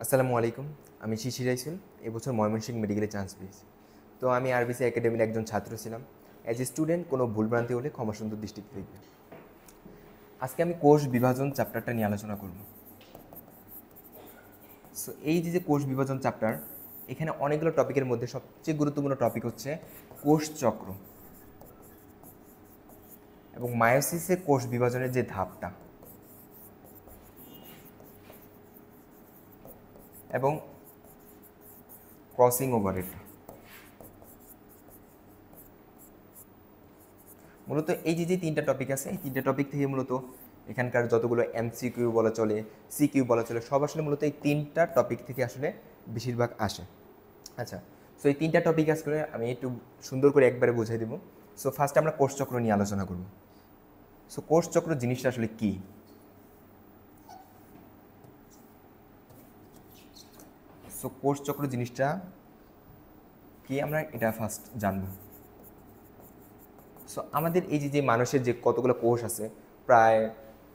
আসসালামু আলাইকুম। আমি শিশির রাইসুল। এবছর ময়মনসিংহ মেডিকেলে চান্স পেয়েছি। তো আমি আরবিসি একাডেমির একজন ছাত্র ছিলাম। অ্যাজ এ স্টুডেন্ট কোনো ভুলভ্রান্তি হলে ক্ষমাসুন্দর দৃষ্টিতে দেখবে। আজকে আমি কোষ বিভাজন চ্যাপ্টারটা নিয়ে আলোচনা করব। সো এই যে কোষ বিভাজন চ্যাপ্টার, এখানে অনেকগুলো টপিকের মধ্যে সবচেয়ে গুরুত্বপূর্ণ টপিক হচ্ছে কোষ চক্র এবং মায়োসিসে কোষ বিভাজনের যে ধাপটা এবং ক্রসিং ওভারের। মূলত এই যে তিনটা টপিক আছে, এই তিনটা টপিক থেকে মূলত এখানকার যতগুলো এমসিকিউ বলা চলে, সিকিউ বলা চলে, সব আসলে মূলত এই তিনটা টপিক থেকে আসলে বেশিরভাগ আসে। আচ্ছা, সো এই তিনটা টপিক আসলে আমি একটু সুন্দর করে একবারে বুঝাই দেবো। সো ফার্স্টে আমরা কোষচক্র নিয়ে আলোচনা করব। সো কোষচক্র জিনিসটা আসলে কি? সো কোষচক্র জিনিসটা কি আমরা এটা ফার্স্ট জানবো। সো আমাদের এই যে মানুষের যে কতগুলো কোষ আছে, প্রায়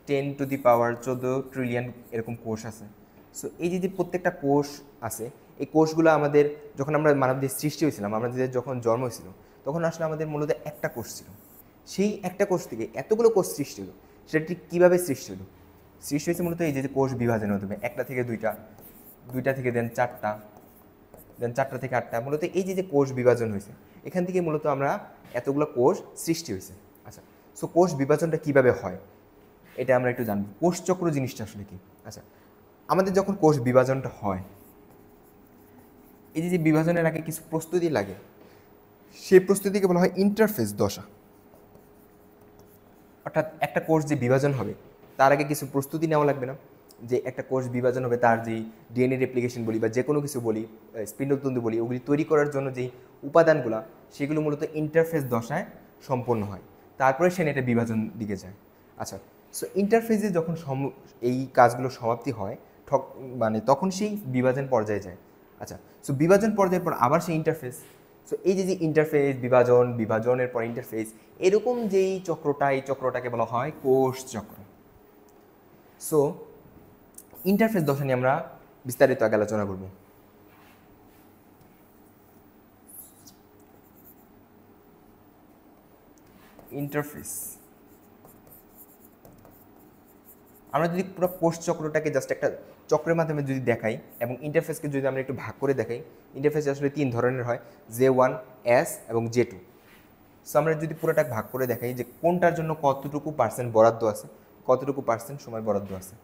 10⁻14 ট্রিলিয়ন এরকম কোষ আছে। সো এই যে প্রত্যেকটা কোষ আছে, এই কোষগুলো আমাদের যখন আমরা মানবদের সৃষ্টি হয়েছিলাম, আমাদের যখন জন্ম হয়েছিল, তখন আসলে আমাদের মূলত একটা কোষ ছিল। সেই একটা কোষ থেকে এতগুলো কোষ সৃষ্টি হলো। সেটা ঠিক কীভাবে সৃষ্টি হলো? সৃষ্টি হয়েছে মূলত এই যে কোষ বিভাজনের মাধ্যমে। একটা থেকে দুইটা, দুইটা থেকে দেন চারটা, দেন চারটা থেকে আটটা। মূলত এই যে কোষ বিভাজন হয়েছে, এখান থেকে মূলত আমরা এতগুলো কোষ সৃষ্টি হয়েছে। আচ্ছা, সো কোষ বিভাজনটা কিভাবে হয় এটা আমরা একটু জানবো। কোষচক্র জিনিসটা আসলে কি? আচ্ছা, আমাদের যখন কোষ বিভাজনটা হয়, এই যে বিভাজনের আগে কিছু প্রস্তুতি লাগে, সেই প্রস্তুতিকে বলা হয় ইন্টারফেস দশা। অর্থাৎ একটা কোষ যে বিভাজন হবে, তার আগে কিছু প্রস্তুতি নেওয়া লাগবে না? যে একটা কোষ বিভাজন হবে, তার যেই ডিএনএ রেপ্লিকেশন বলি বা যে কোনো কিছু বলি, স্পিন্ডতন্তু বলি, ওগুলি তৈরি করার জন্য যেই উপাদানগুলো, সেগুলো মূলত ইন্টারফেস দশায় সম্পন্ন হয়। তারপরে সে এটা বিভাজন দিকে যায়। আচ্ছা, সো ইন্টারফেসে যখন এই কাজগুলো সমাপ্তি হয়, মানে তখন সেই বিভাজন পর্যায়ে যায়। আচ্ছা, সো বিভাজন পর্যায়ের পর আবার সেই ইন্টারফেস। সো এই যে ইন্টারফেস, বিভাজনের পর ইন্টারফেস, এরকম যেই চক্রটা, এই চক্রটাকে বলা হয় কোষ চক্র। সো ইন্টারফেস দশা নিয়ে আমরা বিস্তারিত আগে আলোচনা করব। ইন্টারফেস, আমরা যদি পুরো কোষ চক্রটাকে জাস্ট একটা চক্রের মাধ্যমে যদি দেখাই এবং ইন্টারফেসকে যদি আমরা একটু ভাগ করে দেখাই, ইন্টারফেস আসলে তিন ধরনের হয়, J1, S এবং J2। সো আমরা যদি পুরোটা ভাগ করে দেখাই যে কোনটার জন্য কতটুকু পার্সেন্ট বরাদ্দ আছে, কতটুকু পার্সেন্ট সময় বরাদ্দ আছে,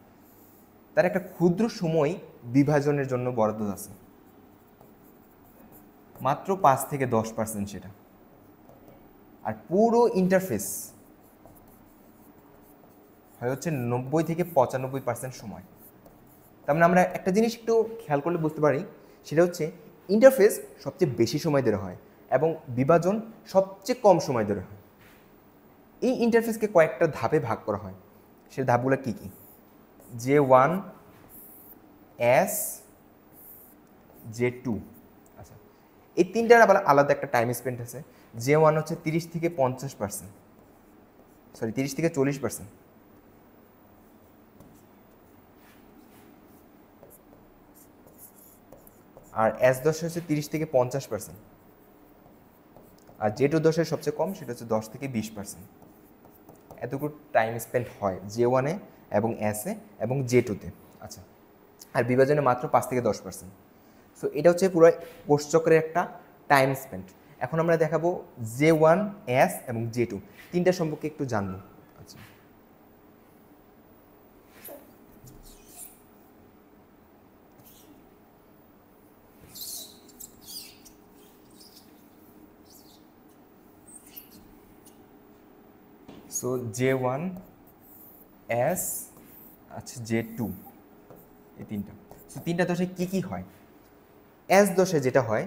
তার একটা ক্ষুদ্র সময় বিভাজনের জন্য বরাদ্দ আছে, মাত্র 5 থেকে 10%। সেটা আর পুরো ইন্টারফেস হয় হচ্ছে 90 থেকে 95% সময়। তার মানে আমরা একটা জিনিস একটু খেয়াল করলে বুঝতে পারি, সেটা হচ্ছে ইন্টারফেস সবচেয়ে বেশি সময় ধরে হয় এবং বিভাজন সবচেয়ে কম সময় ধরে হয়। এই ইন্টারফেসকে কয়েকটা ধাপে ভাগ করা হয়। সেই ধাপগুলো কী কী? J1, S, J2। আচ্ছা, এই তিনটার আবার আলাদা একটা টাইম স্পেন্ড আছে। J1 হচ্ছে 30 থেকে 50%, সরি 30 থেকে 40%। আর S দশা হচ্ছে 30 থেকে 50%। আর J2 দশায় সবচেয়ে কম, সেটা হচ্ছে 10 থেকে 20%। এতটুকু টাইম স্পেন্ড হয় J1-এ এবং S-এ এবং J2-তে। আচ্ছা, আর বিভাজনে মাত্র 5 থেকে 10%। সো এটা হচ্ছে পুরো কোষচক্রের একটা টাইম স্পেন্ড। এখন আমরা দেখাবো J1, S এবং J2 তিনটা সম্পর্কে একটু জানবো। আচ্ছা, সো J1, S, আচ্ছা J2, এই তিনটা। সো তিনটা দশায় কী কী হয়? S দশায় যেটা হয়,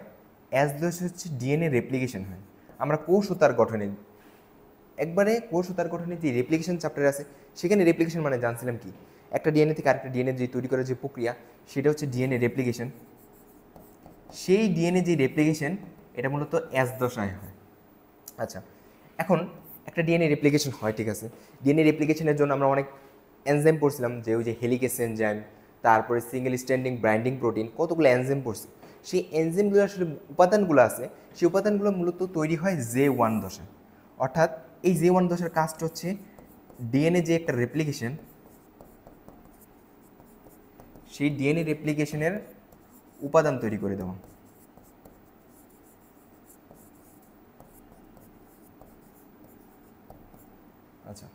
S দশায় হচ্ছে ডিএনএ রেপ্লিকেশন হয়। আমরা কোষ ও তার গঠনে, একবারে কোষ ও তার গঠনে যে রেপ্লিকেশন চ্যাপ্টার আছে, সেখানে রেপ্লিকেশন মানে জানছিলাম কি? একটা ডিএনএ থেকে আরেকটা ডিএনএ যে তৈরি করার যে প্রক্রিয়া, সেটা হচ্ছে ডিএনএ রেপ্লিকেশন। সেই ডিএনএ যে রেপ্লিকেশন, এটা মূলত S দশায় হয়। আচ্ছা, এখন একটা ডিএনএ রেপ্লিকেশন হয়, ঠিক আছে। ডিএনএ রেপ্লিকেশনের জন্য আমরা অনেক এনজাইম পড়ছিলাম, যে ওই যে হেলিকেস এনজাইম, তারপরে সিঙ্গেল স্ট্যান্ডিং বাইন্ডিং প্রোটিন, কতগুলো এনজাইম পড়ছে। সেই এনজাইমগুলো আসলে উপাদানগুলো আছে, সেই উপাদানগুলো মূলত তৈরি হয় J1 দশায়। অর্থাৎ এই J1 দশার কাজটা হচ্ছে ডিএনএ যে একটা রেপ্লিকেশন, সেই ডিএনএ রেপ্লিকেশনের উপাদান তৈরি করে দেওয়া। আচ্ছা,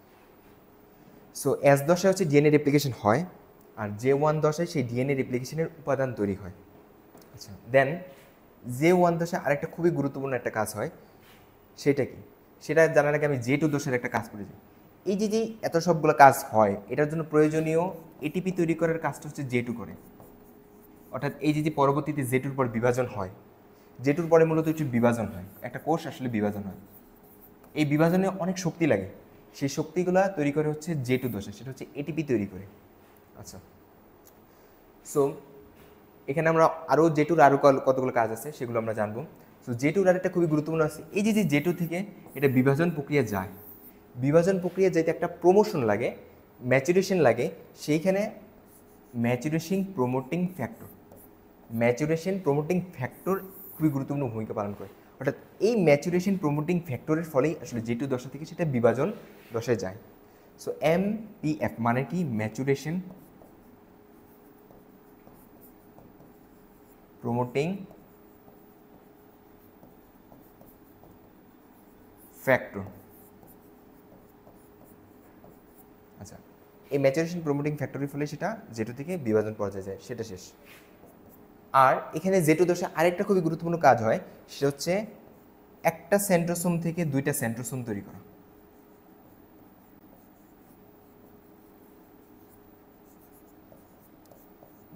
সো এস দশায় হচ্ছে ডিএনএ রেপ্লিকেশন হয়, আর J1 দশায় সেই ডিএনএ রেপ্লিকেশনের উপাদান তৈরি হয়। আচ্ছা, দেন J1 দশায় আরেকটা খুবই গুরুত্বপূর্ণ একটা কাজ হয়, সেটা কি? সেটা জানার আগে আমি J2 দশার একটা কাজ করে যাই। এই যে এত সবগুলো কাজ হয়, এটার জন্য প্রয়োজনীয় এটিপি তৈরি করার কাজটা হচ্ছে J2 করে। অর্থাৎ এই যে পরবর্তীতে J2-র পর বিভাজন হয়, J2-র পরে মূলত একটু বিভাজন হয়, একটা কোষ আসলে বিভাজন হয়। এই বিভাজনে অনেক শক্তি লাগে, সেই শক্তিগুলো তৈরি করে হচ্ছে J2 দশা, সেটা হচ্ছে এটিপি তৈরি করে। আচ্ছা, সো এখানে আমরা আরও J2-র আরও কতগুলো কাজ আছে সেগুলো আমরা জানবো। সো J2-র আরেকটা খুবই গুরুত্বপূর্ণ আছে, এই যে J2 থেকে এটা বিভাজন প্রক্রিয়া যায়, বিভাজন প্রক্রিয়া যেতে একটা প্রমোশন লাগে, ম্যাচুরেশন লাগে, সেইখানে ম্যাচুরেশন প্রমোটিং ফ্যাক্টর খুবই গুরুত্বপূর্ণ ভূমিকা পালন করে। অর্থাৎ এই ম্যাচুরেশন প্রমোটিং ফ্যাক্টরের ফলেই আসলে J2 দশা থেকে সেটা বিভাজন দশায় যায়। সো MPF মানে কি? Maturation promoting factor. আচ্ছা, এই ম্যাচুরেশন প্রমোটিং ফ্যাক্টরের ফলে সেটা J2 থেকে বিভাজন পর্যায়ে যায়, সেটা শেষ। আর এখানে J2 দশায় আরেকটা খুবই গুরুত্বপূর্ণ কাজ হয়, সেটা হচ্ছে একটা সেন্ট্রোসোম থেকে দুইটা সেন্ট্রোসোম তৈরি করা।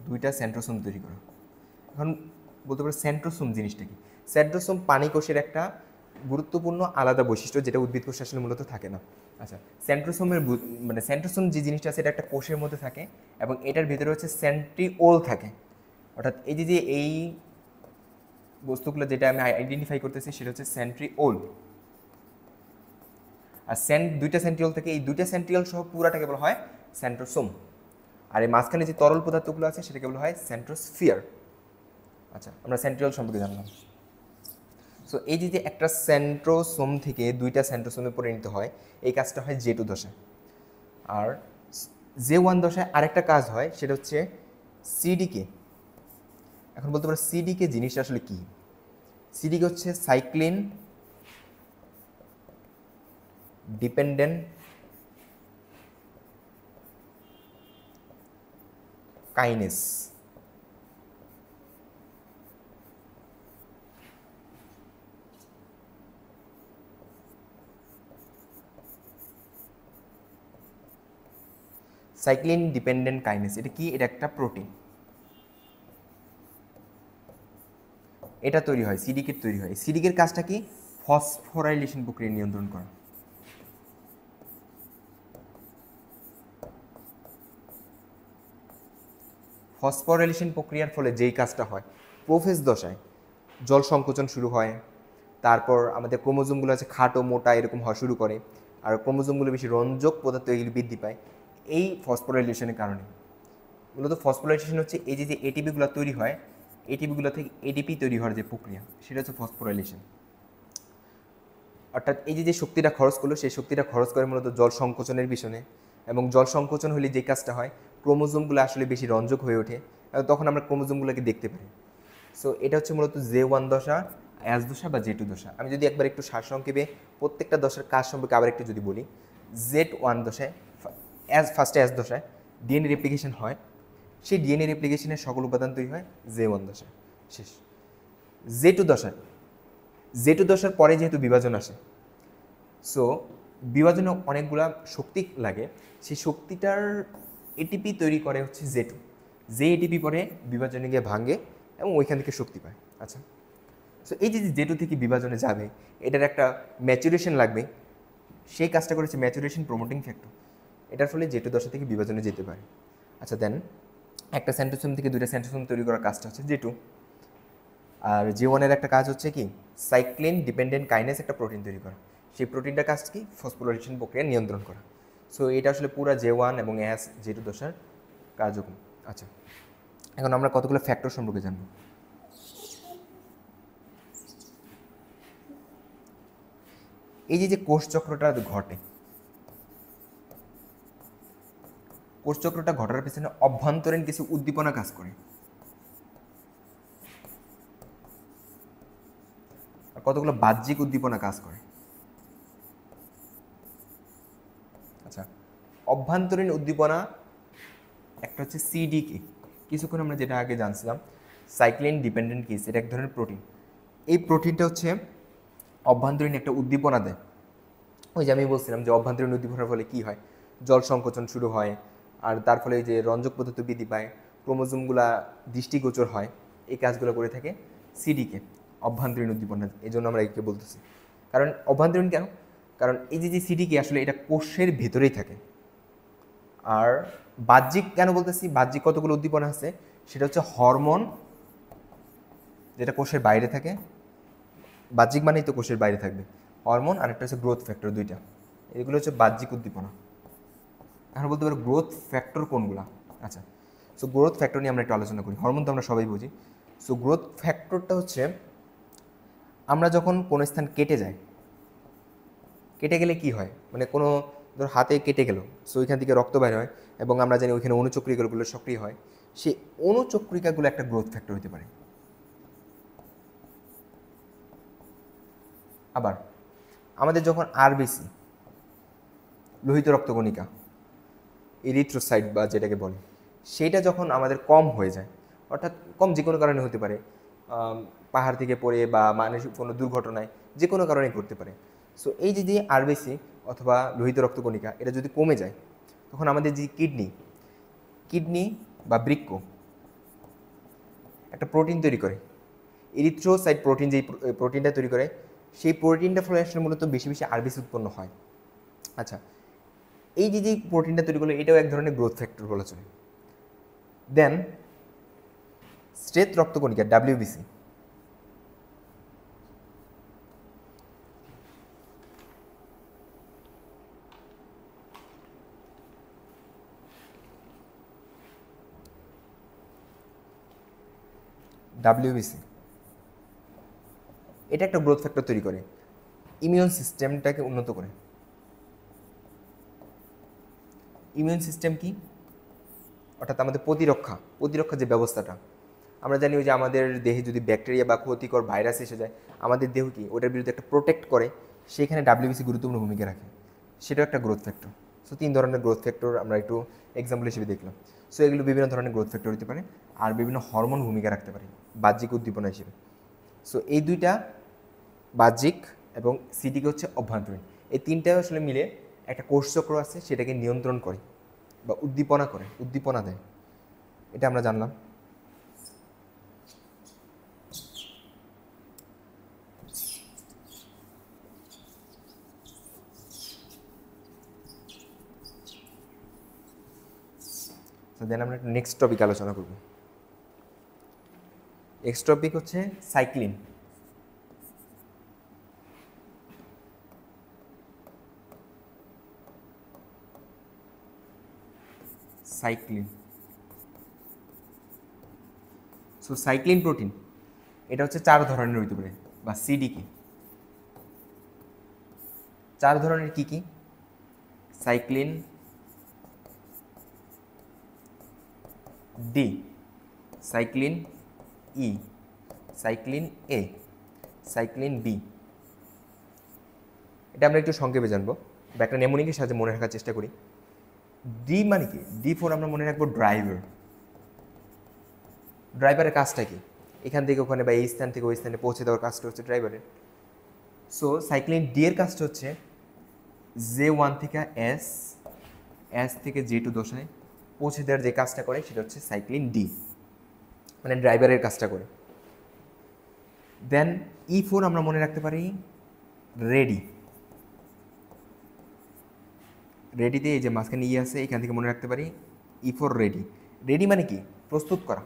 দুইটা সেন্ট্রোসোম তৈরি করা। এখন বলতে পারো সেন্ট্রোসোম জিনিসটা কি? সেন্ট্রোসোম পানি কোষের একটা গুরুত্বপূর্ণ আলাদা বৈশিষ্ট্য, যেটা উদ্ভিদ কোষে আসলে মূলত থাকে না। আচ্ছা, সেন্ট্রোসোমের মানে সেন্ট্রোসোম যে জিনিসটা আছে, এটা একটা কোষের মধ্যে থাকে এবং এটার ভিতরে হচ্ছে সেন্ট্রিওল থাকে। অর্থাৎ এই যে এই বস্তুগুলো যেটা আমি আইডেন্টিফাই করতেছি, সেটা হচ্ছে সেন্ট্রিওল। আর দুইটা সেন্ট্রিওল থেকে, এই দুইটা সেন্ট্রিওল সহ পুরাটাকে বলা হয় সেন্ট্রোসোম। আর এই মাঝখানে যে তরল পদার্থগুলো আছে সেটাকে বলা হয় সেন্ট্রোস্ফিয়ার। আচ্ছা, আমরা সেন্ট্রিওল সম্পর্কে জানলাম। সো এই যে একটা সেন্ট্রোসোম থেকে দুইটা সেন্ট্রোসোমে পরিণত হয়, এই কাজটা হয় J2 দশায়। আর J1 দশায় আরেকটা কাজ হয়, সেটা হচ্ছে সিডিকে। এখন বলতে পারো সিডিকে জিনিসটা আসলে কি? সিডিকে হচ্ছে cyclin dependent kinase. Cyclin dependent kinase এটা কি? এটা একটা প্রোটিন, এটা তৈরি হয়, সিডিকেট তৈরি হয়। সিডিকের কাজটা কি? ফসফোরাইলেশন প্রক্রিয়া নিয়ন্ত্রণ করা। ফসফোরাইলেশন প্রক্রিয়ার ফলে যেই কাজটা হয়, প্রোফেজ দশায় জল সংকোচন শুরু হয়, তারপর আমাদের ক্রোমোজোমগুলো আছে খাটো মোটা এরকম হওয়া শুরু করে, আর ক্রোমোজোমগুলো বেশি রঞ্জক পদার্থ এগুলি বৃদ্ধি পায় এই ফসফোরাইলেশনের কারণে। মূলত ফসফোরাইলেশন হচ্ছে এই যে এটিপিগুলো তৈরি হয়, এটিপিগুলো থেকে এডিপি তৈরি হওয়ার যে প্রক্রিয়া, সেটা হচ্ছে ফসফোরাইলেশন। অর্থাৎ এই যে শক্তিটা খরচ করলো, সেই শক্তিটা খরচ করে মূলত জল সংকোচনের পিছনে, এবং জল সংকোচন হলে যে কাজটা হয়, ক্রোমোজোমগুলো আসলে বেশি রঞ্জক হয়ে ওঠে, তখন আমরা ক্রোমোজোমগুলোকে দেখতে পাই। সো এটা হচ্ছে মূলত J1 দশা, এস দশা বা J2 দশা। আমি যদি একবার একটু সারসংক্ষেপে প্রত্যেকটা দশার কাজ সম্পর্কে আবার একটু যদি বলি, Z1 দশায় ফার্স্টে এস দশায় ডিএনএ রেপ্লিকেশন হয়, সেই ডিএনএ রেপ্লিকেশনের সকল উপাদান তৈরি হয় J1 দশায়, শেষ। J2 দশার পরে যেহেতু বিভাজন আসে, সো বিভাজনে অনেকগুলা শক্তি লাগে, সেই শক্তিটার এটিপি তৈরি করে হচ্ছে J2। যে এটিপি পরে বিভাজনে গিয়ে ভাঙে এবং ওইখান থেকে শক্তি পায়। আচ্ছা, সো এই যে J2 থেকে বিভাজনে যাবে, এটার একটা ম্যাচুরেশন লাগবে, সেই কাজটা করেছে ম্যাচুরেশন প্রমোটিং ফ্যাক্টর। এটার ফলে J2 দশা থেকে বিভাজনে যেতে পারে। আচ্ছা, দেন একটা সেন্ট্রোসোম থেকে দুইটা সেন্ট্রোসোম তৈরি করার কাজটা হচ্ছে J2। আর J1-এর একটা কাজ হচ্ছে কি? সাইক্লিন ডিপেন্ডেন্ট কাইনেস একটা প্রোটিন তৈরি করা, সেই প্রোটিনটার কাজ কি? ফসফোরাইলেশন প্রক্রিয়া নিয়ন্ত্রণ করা। সো এটা আসলে পুরো J1 এবং J2 দশার কার্যক্রম। আচ্ছা, এখন আমরা কতগুলো ফ্যাক্টর সম্পর্কে জানব। এই যে কোষ চক্রটা ঘটে, কোষ চক্রটা ঘটার পিছনে অভ্যন্তরীণ কিছু উদ্দীপনা কাজ করে, আর কতগুলো বাহ্যিক উদ্দীপনা কাজ করে। আচ্ছা, অভ্যন্তরীণ উদ্দীপনা একটা হচ্ছে সিডিকে, কিছুক্ষণ আমরা যেটা আগে জানছিলাম সাইক্লিন ডিপেন্ডেন্ট কেস, এটা এক ধরনের প্রোটিন। এই প্রোটিনটা হচ্ছে অভ্যন্তরীণ একটা উদ্দীপনা দেয়। ওই যে আমি বলছিলাম যে অভ্যন্তরীণ উদ্দীপনার ফলে কী হয়, জল সংকোচন শুরু হয়, আর তার ফলে যে রঞ্জক পদার্থ বৃদ্ধি পায়, ক্রোমোজোমগুলা দৃষ্টিগোচর হয়, এই কাজগুলো করে থাকে সিডিকে, অভ্যন্তরীণ উদ্দীপনা। এই জন্য আমরা একে বলতেছি। কারণ অভ্যন্তরীণ কেন? কারণ এই যে সিডিকে আসলে এটা কোষের ভেতরেই থাকে। আর বাহ্যিক কেন বলতেছি, বাহ্যিক কতগুলো উদ্দীপনা আছে, সেটা হচ্ছে হরমোন, যেটা কোষের বাইরে থাকে। বাহ্যিক মানেই তো কোষের বাইরে থাকবে, হরমোন, আর একটা হচ্ছে গ্রোথ ফ্যাক্টর, দুইটা। এগুলো হচ্ছে বাহ্যিক উদ্দীপনা। এখন বলতে পারো গ্রোথ ফ্যাক্টর কোনগুলা। আচ্ছা, সো গ্রোথ ফ্যাক্টর নিয়ে আমরা একটু আলোচনা করি। হরমোন তো আমরা সবাই বুঝি। সো গ্রোথ ফ্যাক্টরটা হচ্ছে আমরা যখন কোনো স্থান কেটে যাই, কেটে গেলে কি হয়, মানে কোনো ধর হাতে কেটে গেল, সো ওইখান থেকে রক্ত বের হয় এবং আমরা জানি ওইখানে অণুচক্রিকাগুলো সক্রিয় হয়, সেই অণুচক্রিকাগুলো একটা গ্রোথ ফ্যাক্টর হতে পারে। আবার আমাদের যখন আরবিসি, লোহিত রক্তকণিকা, এরিথ্রোসাইট বা যেটাকে বলে, সেইটা যখন আমাদের কম হয়ে যায়, অর্থাৎ কম যে কোনো কারণে হতে পারে, পাহাড় থেকে পড়ে বা মানসিক কোনো দুর্ঘটনায়, যে কোনো কারণেই করতে পারে। সো এই যে আরবিসি অথবা লোহিত রক্তকণিকা এটা যদি কমে যায়, তখন আমাদের যে কিডনি বা বৃক্ক একটা প্রোটিন তৈরি করে, এরিথ্রোসাইট প্রোটিন, যেই প্রোটিনটা তৈরি করে, সেই প্রোটিনটা ফলে আসলে মূলত বেশি বেশি আরবিসি উৎপন্ন হয়। আচ্ছা, এই যে প্রোটিনটা তৈরি করলো, এটাও এক ধরনের গ্রোথ ফ্যাক্টর বলা চলে। দেন শ্বেত রক্তকণিকা, ডাব্লিউবিসি, এটা একটা গ্রোথ ফ্যাক্টর তৈরি করে, ইমিউন সিস্টেমটাকে উন্নত করে। ইমিউন সিস্টেম কি? অর্থাৎ আমাদের প্রতিরক্ষা যে ব্যবস্থাটা, আমরা জানি ওই যে আমাদের দেহে যদি ব্যাকটেরিয়া বা ক্ষতিকর ভাইরাস এসে যায়, আমাদের দেহ কি ওটার বিরুদ্ধে একটা প্রোটেক্ট করে, সেখানে ডাব্লিউবিসি গুরুত্বপূর্ণ ভূমিকা রাখে। সেটাও একটা গ্রোথ ফ্যাক্টর। সো 3 ধরনের গ্রোথ ফ্যাক্টর আমরা একটু এক্সাম্পল হিসেবে দেখলাম। সো এগুলো বিভিন্ন ধরনের গ্রোথ ফ্যাক্টর হতে পারে, আর বিভিন্ন হরমোন ভূমিকা রাখতে পারে বাহ্যিক উদ্দীপনা হিসেবে। সো এই দুইটা বাহ্যিক এবং সিডিকে হচ্ছে অভ্যন্তরীণ, এই তিনটা আসলে মিলে একটা কোষচক্র আছে, সেটাকে নিয়ন্ত্রণ করে বা উদ্দীপনা দেয়। এটা আমরা জানলাম। দেন আমরা নেক্সট টপিক আলোচনা করব। নেক্সট টপিক হচ্ছে সাইক্লিন। সো সাইক্লিন প্রোটিন এটা হচ্ছে 4 ধরনের হইতে পারে, বা সিডিকে 4 ধরনের। কি কি? সাইক্লিন ডি, সাইক্লিন ই, সাইক্লিন এ, সাইক্লিন বি। এটা আমরা একটু সংক্ষেপে জানবো বা একটা নেমোনিকের সাহায্যে মনে রাখার চেষ্টা করি। ডি মানে কি? D4 আমরা মনে রাখবো ড্রাইভারের কাজটা কি? এখান থেকে ওখানে বা এই স্থান থেকে ওই স্থানে পৌঁছে দেওয়ার কাজটা হচ্ছে ড্রাইভারের। সো সাইক্লিন ডি এর কাজটা হচ্ছে J1 থেকে S থেকে J2 দশায় পৌঁছে দেওয়ার যে কাজটা করে, সেটা হচ্ছে সাইক্লিন ডি, মানে ড্রাইভারের কাজটা করে। দেন E4 আমরা মনে রাখতে পারি রেডিতে, এই যে মাঝখানে ই আছে, এখান থেকে মনে রাখতে পারি E4 রেডি মানে কি? প্রস্তুত করা।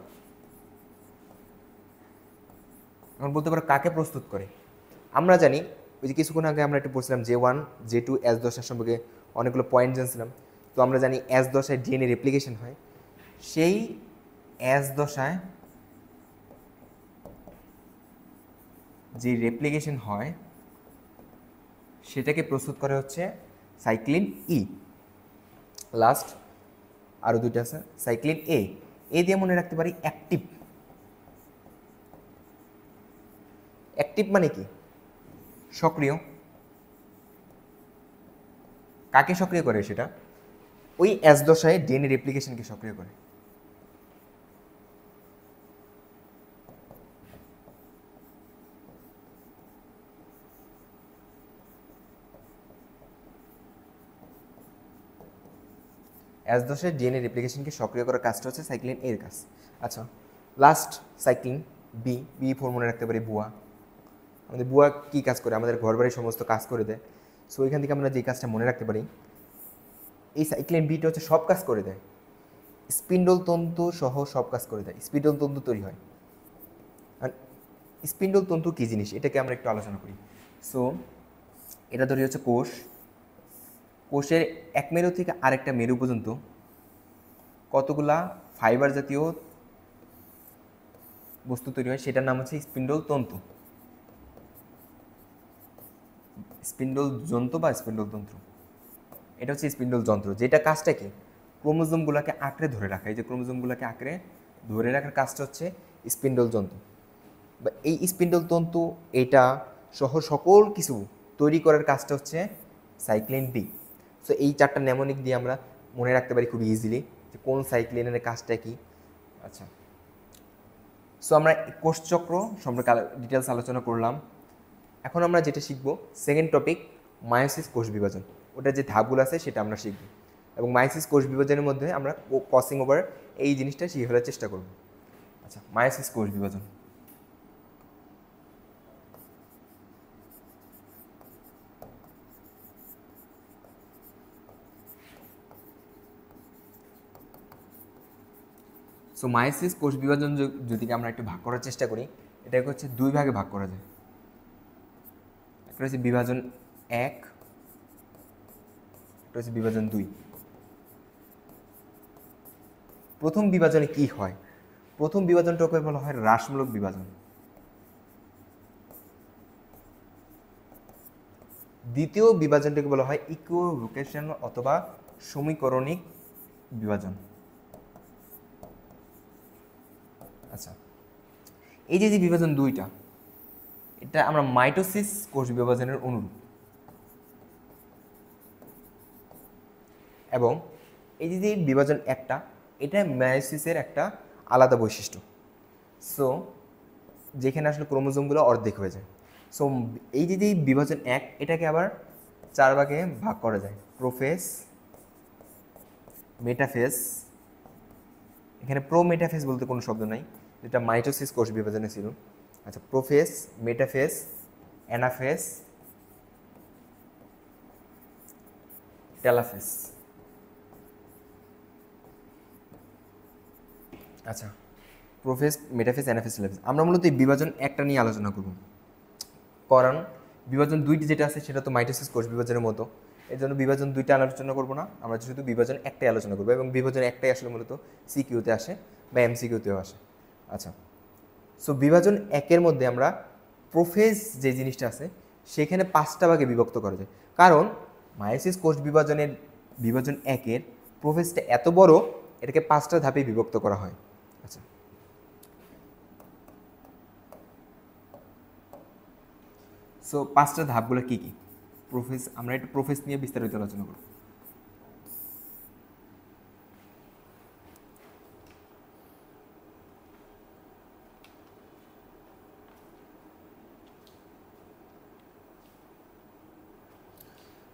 এখন বলতে পারো কাকে প্রস্তুত করে? আমরা জানি ওই যে কিছুক্ষণ আগে আমরা একটু পড়ছিলাম J1 J2 S দশার সম্পর্কে অনেকগুলো পয়েন্ট জানছিলাম। তো আমরা জানি S দশায় ডিএনএ রেপ্লিকেশন হয়, সেই এস দশায় যে রেপ্লিকেশন হয় সেটাকে প্রস্তুত করে হচ্ছে সাইক্লিন ই। লাস্ট আরও দুইটা আছে, সাইক্লিন এ। এ দিয়ে মনে রাখতে পারি অ্যাক্টিভ। অ্যাক্টিভ মানে কি? সক্রিয়। কাকে সক্রিয় করে সেটা? ওই এস দশায় ডিএনএ রেপ্লিকেশনকে সক্রিয় করে। এস দশায় ডিএনএ রেপ্লিকেশনকে সক্রিয় করার কাজটা হচ্ছে সাইক্লিন এর কাজ। আচ্ছা, last cyclin B. B four মনে রাখতে পারি বুয়া। আমাদের বুয়া কী কাজ করে? আমাদের ঘর বাড়ির সমস্ত কাজ করে দেয়। সো এখান থেকে আমরা যে কাজটা মনে রাখতে পারি, এই সাইক্লিন বিটা হচ্ছে সব কাজ করে দেয়, স্পিন্ডল তন্তু সহ সব কাজ করে দেয়। স্পিন্ডল তন্তু তৈরি হয়। আর স্পিন্ডল তন্তু কী জিনিস এটাকে আমরা একটু আলোচনা করি। সো এটা ধরি হচ্ছে কোষ। কোষের এক মেরু থেকে আরেকটা মেরু পর্যন্ত কতগুলা ফাইবার জাতীয় বস্তু তৈরি হয়, সেটার নাম হচ্ছে স্পিন্ডল তন্তু, স্পিন্ডল যন্ত্র বা স্পিন্ডল তন্ত্র। এটা হচ্ছে স্পিন্ডল যন্ত্র, যেটা কাজটা কি? ক্রোমোজোমগুলোকে আঁকড়ে ধরে রাখা। এই যে ক্রোমোজোমগুলোকে আঁকড়ে ধরে রাখার কাজটা হচ্ছে স্পিন্ডল যন্ত্র বা এই স্পিন্ডল তন্তু। এটা সহ সকল কিছু তৈরি করার কাজটা হচ্ছে সাইক্লিন বি। সো এই চারটা নেমোনিক দিয়ে আমরা মনে রাখতে পারি খুবই ইজিলি যে কোন সাইক্লিনের কাজটা কি। আচ্ছা, সো আমরা কোষচক্র সম্পর্কে ডিটেলস আলোচনা করলাম। এখন আমরা যেটা শিখব, সেকেন্ড টপিক মায়োসিস কোষ বিভাজন। ওটার যে ধাপগুলো আছে সেটা আমরা শিখব, এবং মায়োসিস কোষ বিভাজনের মধ্যে আমরা ক্রসিং ওভার এই জিনিসটা শিখে ফেলার চেষ্টা করব। আচ্ছা, মায়োসিস কোষ বিভাজন। সো মায়োসিস কোষ বিভাজন যদি আমরা একটু ভাগ করার চেষ্টা করি, এটাকে হচ্ছে দুই ভাগে ভাগ করা যায়। একটা হচ্ছে বিভাজন 1, একটা হচ্ছে বিভাজন 2। প্রথম বিভাজনে কি হয়? প্রথম বিভাজনটাকে বলা হয় হ্রাসমূলক বিভাজন। দ্বিতীয় বিভাজনটাকে বলা হয় ইকুইভোকেশন অথবা সমীকরণিক বিভাজন। আচ্ছা, এই যে বিভাজন দুইটা, এটা আমরা মাইটোসিস কোষ বিভাজনের অনুরূপ, এবং এই যে বিভাজন একটা, এটা মায়োসিসের একটা আলাদা বৈশিষ্ট্য। সো যেখানে আসলে ক্রোমোজোমগুলো অর্ধেক হয়ে যায়। সো এই যে বিভাজন 1, এটাকে আবার 4 ভাগে ভাগ করা যায়। Prophase, metaphase. এখানে প্রো মেটাফেজ বলতে কোনো শব্দ নাই, যেটা মাইটোসিস কোষ বিভাজনে ছিল। আচ্ছা, প্রোফেজ, মেটাফেজ, অ্যানাফেজ, টেলাফেজ। আচ্ছা, প্রোফেজ, মেটাফেজ, অ্যানাফেজ, টেলাফেজ। আমরা মূলত এই বিভাজন একটা নিয়ে আলোচনা করব, কারণ বিভাজন 2টি যেটা আছে সেটা তো মাইটোসিস কোষ বিভাজনের মতো। এর জন্য বিভাজন 2টা আলোচনা করব না, আমরা শুধু বিভাজন একটাই আলোচনা করবো, এবং বিভাজন একটাই আসলে মূলত সিকিউতে আসে বা এমসিকিউতেও আসে। আচ্ছা, সো বিভাজন 1-এর মধ্যে আমরা প্রোফেজ যে জিনিসটা আছে সেখানে 5টা ভাগে বিভক্ত করা যায়, কারণ মায়োসিস কোষ বিভাজনের বিভাজন 1-এর প্রোফেজটা এত বড়, এটাকে 5টা ধাপে বিভক্ত করা হয়। আচ্ছা, সো 5টা ধাপগুলো কী কী? প্রোফেজ, আমরা একটু প্রোফেজ নিয়ে বিস্তারিত আলোচনা করব।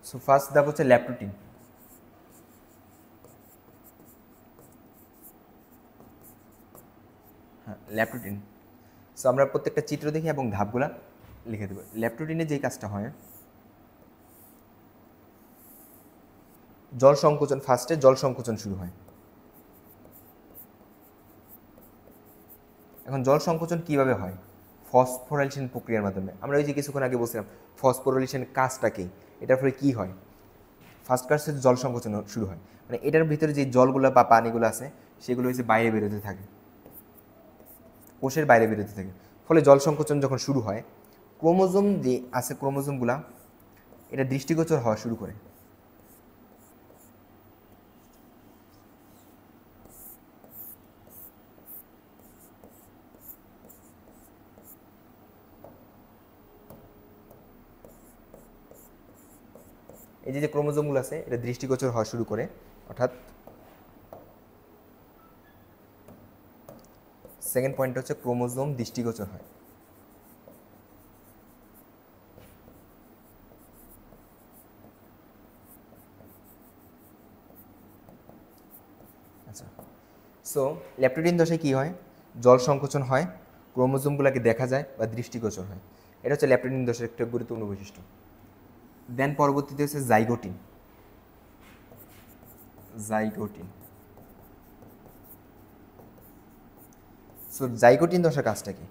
সো ফার্স্ট ধাপ হচ্ছে ল্যাপ্টোটিন। হ্যাঁ, ল্যাপ্টোটিন। সো আমরা প্রত্যেকটা চিত্র দেখি এবং ধাপগুলা লিখে দেবো। ল্যাপ্টোটিনের যেই কাজটা হয়, জল সংকোচন, ফার্স্টে জল সংকোচন শুরু হয়। এখন জল সংকোচন কিভাবে হয়? ফসফোরাইলেশন প্রক্রিয়ার মাধ্যমে। আমরা ওই যে কিছুক্ষণ আগে বলছিলাম ফসফোরাইলেশন কাজটা কি, এটার ফলে কি হয়? ফার্স্ট কাজ জল সংকোচন শুরু হয়, মানে এটার ভিতরে যে জলগুলো বা পানিগুলো আছে সেগুলো হচ্ছে বাইরে বেরোতে থাকে। কোষের বাইরে বেরোতে থাকে। ফলে জল সংকোচন যখন শুরু হয়, ক্রোমোজোম যে আছে ক্রোমোজোমগুলা এটা দৃষ্টিগোচর হওয়া শুরু করে। এই যে ক্রোমোজোমগুলো আছে এটা দৃষ্টিগোচর হওয়া শুরু করে, অর্থাৎ সেকেন্ড পয়েন্ট হচ্ছে ক্রোমোজোম দৃষ্টিগোচর হয়। আচ্ছা, সো ল্যাপ্টোডিন দশায় কী হয়? জল সংকোচন হয়, ক্রোমোজোমগুলোকে দেখা যায় বা দৃষ্টিগোচর হয়। এটা হচ্ছে ল্যাপ্টোডিন দশার একটা গুরুত্বপূর্ণ বৈশিষ্ট্য। দেন পরবর্তীতে হচ্ছে জাইগোটিন। জাইগোটিন সো জাইগোটিন দশার কাজটা কি?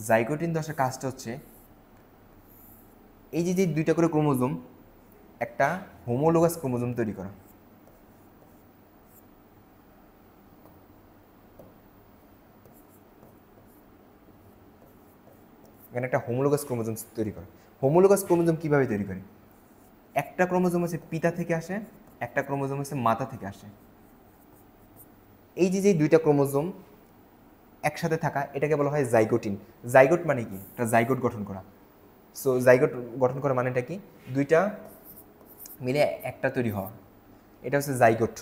জাইগোটিন দশার কাজটা হচ্ছে এই যে দুইটা করে ক্রোমোজোম, একটা হোমোলোগাস ক্রোমোজোম তৈরি করা। এখানে একটা হোমোলোগাস ক্রোমোজোম তৈরি করে। হোমোলোগাস ক্রোমোজোম কীভাবে তৈরি করে? একটা ক্রোমোজোম হচ্ছে পিতা থেকে আসে, একটা ক্রোমোজোম হচ্ছে মাতা থেকে আসে। এই যে দুইটা ক্রোমোজোম একসাথে থাকা এটাকে বলা হয় জাইগোটিন। জাইগোট মানে কি? একটা জাইগোট গঠন করা। সো জাইগোট গঠন করা মানেটা কি? দুইটা মিলে একটা তৈরি হওয়া, এটা হচ্ছে জাইগোট।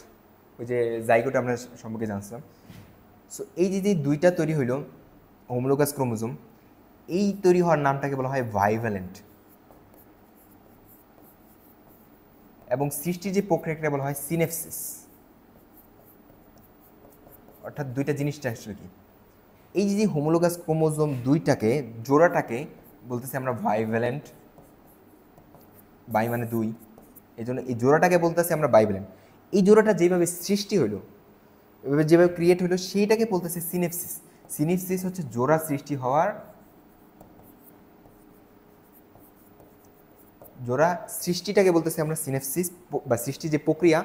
ওই যে জাইগোট আমরা সম্পর্কে জানছিলাম। সো এই যে দুইটা তৈরি হইল হোমোলোগাস ক্রোমোজোম, এই তৈরি হওয়ার নামটাকে বলা হয় বাইভ্যালেন্ট। এবং সৃষ্টির যে প্রক্রিয়াটা বলা হয় সিনেপসিস। অর্থাৎ দুইটা জিনিসটা আসলে কি? এই যে হোমোলোগাস ক্রোমোজোম দুইটাকে, জোড়াটাকে বলতেছি আমরা বাইভ্যালেন্ট। বাই মানে দুই, এই জন্য এই জোড়াটাকে বলতেছি আমরা বাইভ্যালেন্ট। এই জোড়াটা যেভাবে সৃষ্টি হইলো, এভাবে যেভাবে ক্রিয়েট হইলো, সেইটাকে বলতেছে সিনেপসিস। সিনেপসিস হচ্ছে জোড়া সৃষ্টি হওয়ার, জোড়া সৃষ্টিটাকে বলতেছি আমরা সিনেপসিস, বা সৃষ্টি যে প্রক্রিয়া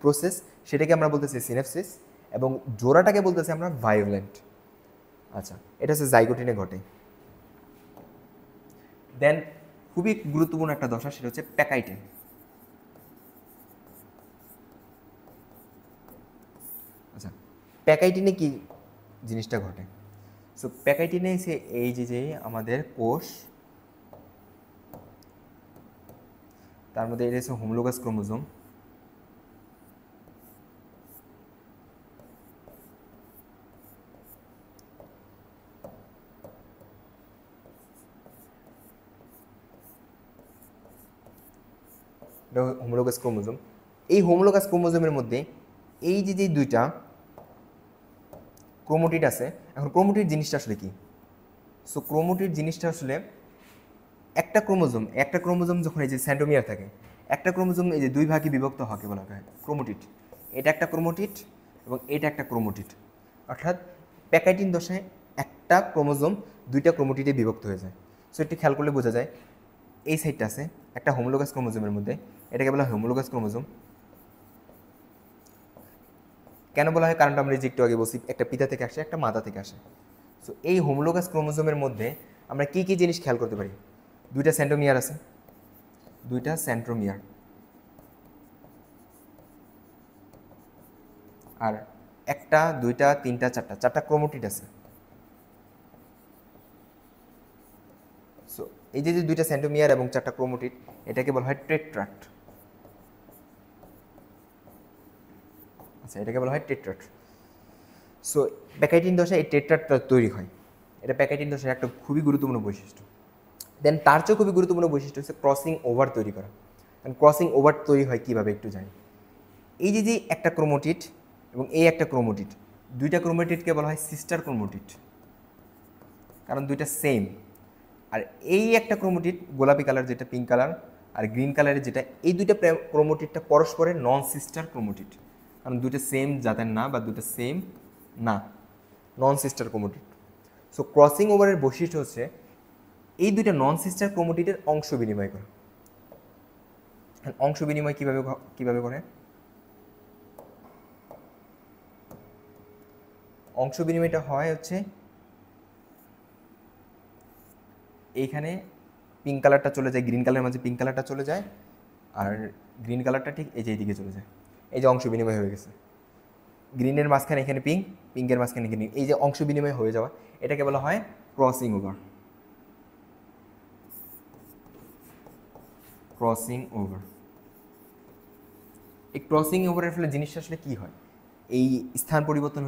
প্রসেস সেটাকে আমরা বলতেছি সিনেপসিস, এবং জোড়াটাকে বলতেছি আমরা ভায়োলেন্ট। আচ্ছা, এটা হচ্ছে জাইগোটিনে ঘটে। দেন খুবই গুরুত্বপূর্ণ একটা দশা, সেটা হচ্ছে প্যাকাইটিন। আচ্ছা, প্যাকাইটিনে কি জিনিসটা ঘটে? সো প্যাকাইটিনে এসে এই যে আমাদের কোষ, তার মধ্যে এটা হচ্ছে হোমোলোগাস ক্রোমোজোম। হোমোলোগাস ক্রোমোজোম, এই হোমোলোগাস ক্রোমোজোমের মধ্যে এই যে দুইটা ক্রোমোটিড আছে। এখন ক্রোমোটিড জিনিসটা আসলে কি? সো ক্রোমোটিড জিনিসটা আসলে একটা ক্রোমোজোম যখন এই যে সেন্ট্রোমিয়ার থাকে, একটা ক্রোমোজোম এই যে দুই ভাগে বিভক্ত হওয়াকে বলা হয় ক্রোমোটিড। এটা একটা ক্রোমোটিড এবং এটা একটা ক্রোমোটিড। অর্থাৎ প্যাকাইটিন দশায় একটা ক্রোমোজোম দুইটা ক্রোমোটিডে বিভক্ত হয়ে যায়। সো একটু খেয়াল করলে বোঝা যায়, এই সাইডটা আছে একটা হোমোলোগাস ক্রোমোজোমের মধ্যে, এটাকে বলা হয় হোমোলোগাস ক্রোমোজোম। কেন বলা হয়? কারণটা আমরা যে একটু আগে বলছি, একটা পিতা থেকে আসে, একটা মাতা থেকে আসে। সো এই হোমোলোগাস ক্রোমোজোমের মধ্যে আমরা কি কি জিনিস খেয়াল করতে পারি? দুইটা সেন্ট্রোমিয়ার আছে, দুইটা সেন্ট্রোমিয়ার, আর একটা, দুইটা, তিনটা, চারটা ক্রোমোটিড আছে। সো এই যে দুইটা সেন্ট্রোমিয়ার এবং চারটা ক্রোমোটিড, এটাকে বলা হয় টেট্রাট। আচ্ছা, এটাকে বলা হয় টেট্রাট। সো প্যাকাইটিন দশায় এই টেট্রাটটা তৈরি হয়। এটা প্যাকাইটিন দশার একটা খুবই গুরুত্বপূর্ণ বৈশিষ্ট্য। দেন তার চেয়েও খুবই গুরুত্বপূর্ণ বৈশিষ্ট্য হচ্ছে ক্রসিং ওভার তৈরি করা। ক্রসিং ওভার তৈরি হয় কীভাবে একটু জানি। এই যে একটা ক্রোমোটিড এবং এই একটা ক্রোমোটিড, দুইটা ক্রোমোটিডকে বলা হয় সিস্টার ক্রোমোটিড, কারণ দুইটা সেম। আর এই একটা ক্রোমোটিড, গোলাপি কালার যেটা, পিঙ্ক কালার, আর গ্রিন কালারের যেটা, এই দুইটা ক্রোমোটিডটা পরস্পরের নন সিস্টার ক্রোমোটিড, কারণ দুইটা সেম জাতের না বা দুইটা সেম না, নন সিস্টার ক্রোমোটিড। সো ক্রসিং ওভারের বৈশিষ্ট্য হচ্ছে এই দুইটা নন সিস্টার ক্রোমোটিডের অংশ বিনিময় করা। অংশ বিনিময় কীভাবে করে? অংশ বিনিময়টা হয় হচ্ছে এইখানে পিঙ্ক কালারটা চলে যায়, গ্রিন কালারের মাঝে পিঙ্ক কালারটা চলে যায়, আর গ্রিন কালারটা ঠিক এই যে এইদিকে চলে যায়। এই যে অংশ বিনিময় হয়ে গেছে, গ্রিনের মাঝখানে এখানে পিঙ্ক, পিঙ্কের মাঝখানে গ্রিন, এই যে অংশ বিনিময় হয়ে যাওয়া, এটাকে বলা হয় ক্রসিং ওভার। Crossing over. এই ক্রসিং ওভারের ফলে জিনিসটা আসলে কী হয়, এই স্থান পরিবর্তন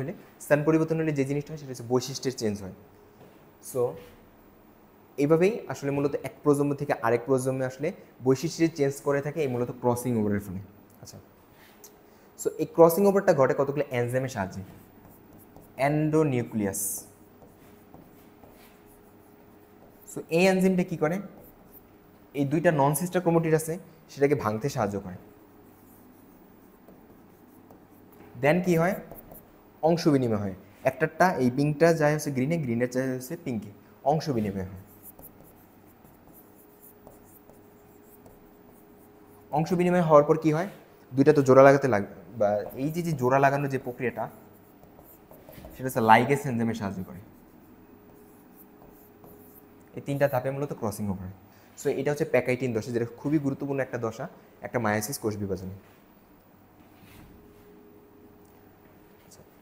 হলে যে জিনিসটা হয় সেটা হচ্ছে বৈশিষ্ট্যের চেঞ্জ হয়। সো এইভাবেই আসলে মূলত এক প্রজন্ম থেকে আরেক প্রজন্মে আসলে বৈশিষ্ট্যের চেঞ্জ করে থাকে এই মূলত ক্রসিং ওভারের ফলে। আচ্ছা, সো এই ক্রসিং ওভারটা ঘটে কতগুলো এনজাইমের সাহায্যে। এন্ডোনিউক্লিয়াস। সো এই এনজাইমটা কী করে, এই দুইটা নন সিস্টার ক্রোমোটিড আছে সেটাকে ভাঙতে সাহায্য করে। দেন কি হয়, অংশ বিনিময় হয়, একটারটা এই পিঙ্কটা যায় হচ্ছে গ্রিনে, গ্রিনের যায় হচ্ছে পিঙ্কে, অংশ বিনিময় হয়। অংশ বিনিময় হওয়ার পর কি হয়, দুইটা তো জোড়া লাগাতে লাগবে, বা এই যে যে জোড়া লাগানোর যে প্রক্রিয়াটা সেটা হচ্ছে লাইগেজ এনজাইমের সাহায্য করে। এই তিনটা ধাপে মূলত ক্রসিং ওভার হয়। সো এটা হচ্ছে প্যাকাইটিন দশা, যেটা খুবই গুরুত্বপূর্ণ একটা দশা একটা মায়োসিস কোষ বিভাজনে।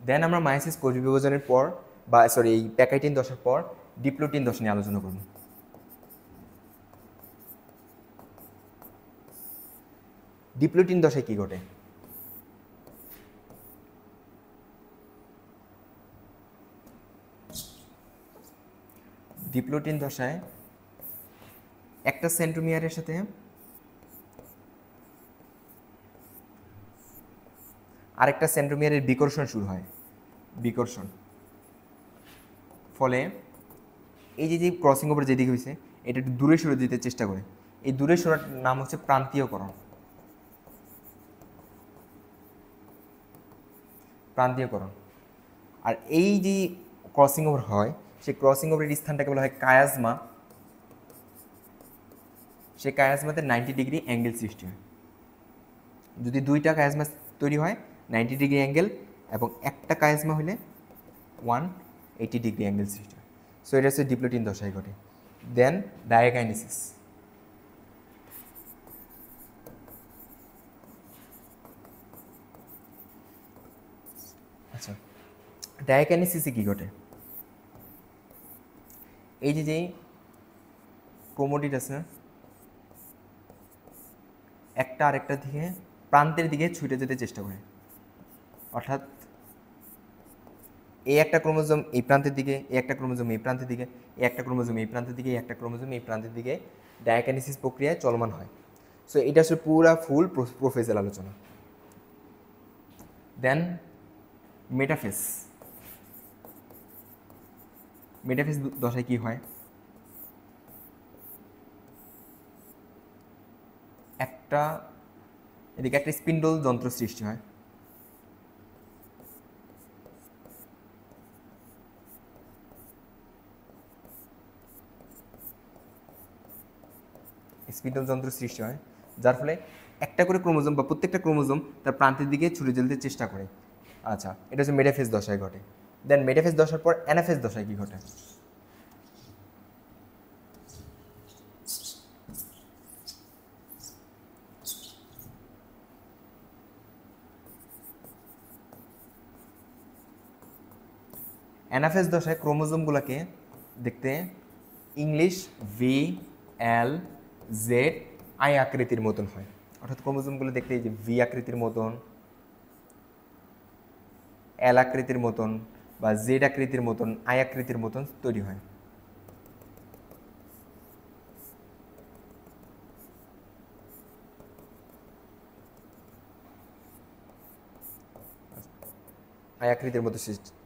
দেন আমরা মায়োসিস কোষ বিভাজনের পর, বা সরি এই প্যাকাইটিন দশার পর ডিপ্লোটিন দশা নিয়ে আলোচনা করব। ডিপ্লোটিন দশায় কি ঘটে, ডিপ্লোটিন দশায় একটা সেন্ট্রোমিয়ারের সাথে আরেকটা সেন্ট্রোমিয়ারের বিকর্ষণ শুরু হয়, বিকর্ষণ। ফলে এই যে যে ক্রসিং ওভার যেদিকে হয়েছে এটা একটু দূরে সরে দিতে চেষ্টা করে, এই দূরে সরার নাম হচ্ছে প্রান্তীয়করণ। প্রান্তীয়করণ। আর এই যে ক্রসিং ওভার হয় সেই ক্রসিং ওভারের স্থানটাকে বলা হয় কায়াজমা। সেই কায়াজমাতে 90 ডিগ্রি অ্যাঙ্গেল সৃষ্টি হয়। যদি দুইটা কায়াজমা তৈরি হয় 90 ডিগ্রি অ্যাঙ্গেল, এবং একটা কায়াজমা হলে 180 ডিগ্রি অ্যাঙ্গেল সৃষ্টি হয়। সো এটা হচ্ছে ডিপ্লোটিন দশায় ঘটে। দেন ডায়াকাইনেসিস। আচ্ছা, ডায়াকাইনেসিসে কী ঘটে, এই যে যেই ক্রোমোটিড আছে একটা আরেকটা দিকে প্রান্তের দিকে ছুটে যেতে চেষ্টা করে, অর্থাৎ এই একটা ক্রোমোজোম এই প্রান্তের দিকে, এই একটা ক্রোমোজোম এই প্রান্তের দিকে, এই একটা ক্রোমোজোম এই প্রান্তের দিকে, এই একটা ক্রোমোজোম এই প্রান্তের দিকে ডায়াকাইনেসিস প্রক্রিয়ায় চলমান হয়। সো এটা আসলে পুরা ফুল প্রোফেজের আলোচনা। দেন মেটাফেজ। মেটাফেজ দশায় কি হয়, একটা এদিকে একটা স্পিন্ডল যন্ত্র সৃষ্টি হয়, স্পিন্ডল যন্ত্র সৃষ্টি হয়, যার ফলে একটা করে ক্রোমোজোম বা প্রত্যেকটা ক্রোমোজোম তার প্রান্তের দিকে ছুটে যেতে চেষ্টা করে। আচ্ছা, এটা হচ্ছে মেটাফেজ দশায় ঘটে। দেন মেটাফেজ দশার পর অ্যানাফেজ দশায় কি ঘটে, অ্যানাফেজ দশায় ক্রোমোজোমগুলোকে দেখতে English V L Z I আকৃতির মতন হয়, অর্থাৎ ক্রোমোজোমগুলো দেখতে এই যে ভি আকৃতির মতন, এল আকৃতির মতন, বা জেড আকৃতির মতন, আই আকৃতির মতন তৈরি হয়। আই আকৃতির মতো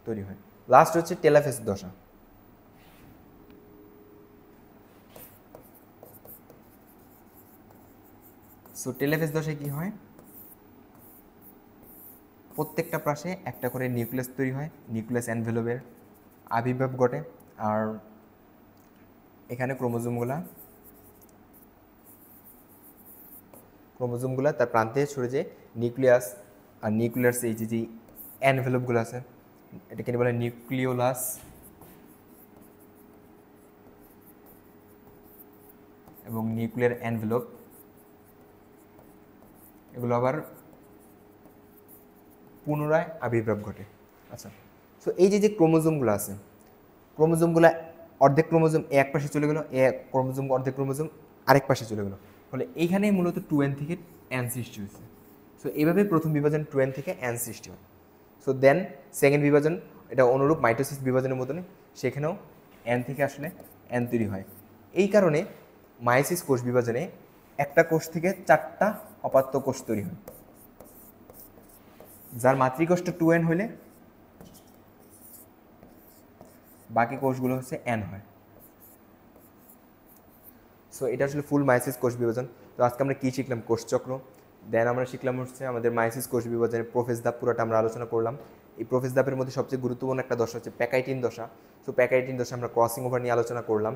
তৈরি হয়। লাস্ট হচ্ছে টেলাফেজ দশা। সো টেলাফেজ দশায় কি হয়, প্রত্যেকটা পাশে একটা করে নিউক্লিয়াস তৈরি হয়, নিউক্লিয়াস এনভেলপের আবির্ভাব ঘটে, আর এখানে ক্রোমোজোমগুলো তার প্রান্তে ছড়ে যায় নিউক্লিয়াস, আর নিউক্লিয়াস এই যে এনভেলপগুলো আছে এটাকে বলে নিউক্লিওলাস, এবং নিউক্লিয়ার এনভেলপ, এগুলো আবার পুনরায় আবির্ভাব ঘটে। আচ্ছা, সো এই যে ক্রোমোজোমগুলো আছে, ক্রোমোজোমগুলো অর্ধেক ক্রোমোজোম এক পাশে চলে গেলো, ক্রোমোজোম অর্ধেক ক্রোমোজোম আরেক পাশে চলে গেলো, ফলে এইখানে মূলত 2n থেকে n সৃষ্টি হয়েছে। সো এইভাবে প্রথম বিভাজন 2n থেকে n সৃষ্টি হয়। সো দেন সেকেন্ড বিভাজন, এটা অনুরূপ মাইটোসিস বিভাজনের মতনই, সেখানেও n থেকে আসলে n তৈরি হয়। এই কারণে মায়োসিস কোষ বিভাজনে একটা কোষ থেকে 4টা অপাত্য কোষ তৈরি হয়, যার মাতৃকোষটা 2n হলে বাকি কোষগুলো হচ্ছে n হয়। সো এটা আসলে ফুল মায়োসিস কোষ বিভাজন। তো আজকে আমরা কী শিখলাম? কোষচক্র। দেন আমরা শিখলাম হচ্ছে আমাদের মায়োসিস কোষ বিভাজনের প্রোফেজ ধাপ, পুরোটা আমরা আলোচনা করলাম। এই প্রোফেজ ধাপের মধ্যে সবচেয়ে গুরুত্বপূর্ণ একটা দশা হচ্ছে প্যাকাইটিন দশা। সো প্যাকাইটিন দশা আমরা ক্রসিং ওভার নিয়ে আলোচনা করলাম।